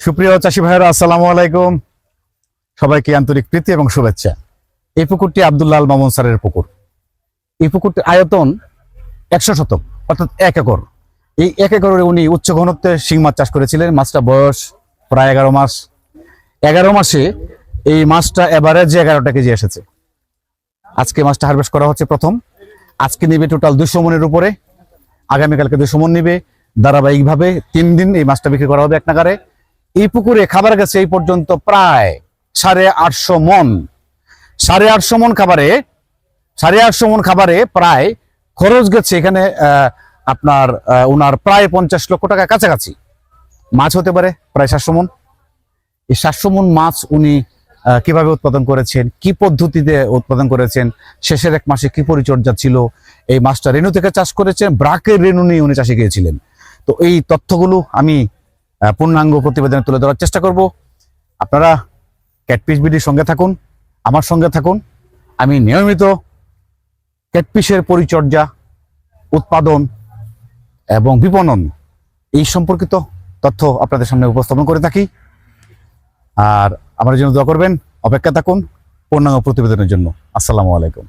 সুপ্রিয় চাষী ভাইয়েরা, আসসালামু আলাইকুম। সবাইকে আন্তরিক প্রীতি এবং শুভেচ্ছা। এই পুকুরটি আব্দুল্লাহ আল মামুন স্যারের পুকুর। এই পুকুরটির আয়তন 100 শতক, অর্থাৎ 1 একর। এই 1 একরে উনি উচ্চ ঘনত্বে শিং মাছ চাষ করেছিলেন। মাছটা বয়স প্রায় 11 মাস। 11 মাসে এই মাছটা এভারেজ 11টা কেজি এসেছে। আজকে মাছটা হারভেস্ট করা হচ্ছে প্রথম। আজকে নিবে টোটাল 200 মনের উপরে, আগামীকালকে 200 মন নিবে। ধারাবাহিকভাবে 3 দিন এই মাছটা বিক্রি করা হবে এক নাগারে। এই পুকুরে খাবার গেছে এই পর্যন্ত প্রায় 850 মন। 850 মন খাবারে 850 মন খাবারে প্রায় খরচ গেছে এখানে আপনার ওনার প্রায় 50 লক্ষ টাকা কাছাকাছি। মাছ হতে পারে প্রায় 700 মন। এই 700 মন মাছ উনি কিভাবে উৎপাদন করেছেন, কি পদ্ধতিতে উৎপাদন করেছেন, শেষের 1 মাসে কি পরিচর্যা ছিল, এই মাছটা রেণু থেকে চাষ করেছেন, ব্রাকের রেণু নিয়ে উনি চাষে গিয়েছিলেন। তো এই তথ্যগুলো আমি পূর্ণাঙ্গ প্রতিবেদনে তুলে ধরার চেষ্টা করব। আপনারা ক্যাটফিশ বিডির সঙ্গে থাকুন, আমার সঙ্গে থাকুন। আমি নিয়মিত ক্যাটফিশের পরিচর্যা, উৎপাদন এবং বিপণন এই সম্পর্কিত তথ্য আপনাদের সামনে উপস্থাপন করে থাকি। আর আমার জন্য দোয়া করবেন, অপেক্ষা থাকুন পূর্ণাঙ্গ প্রতিবেদনের জন্য। আসসালামু আলাইকুম।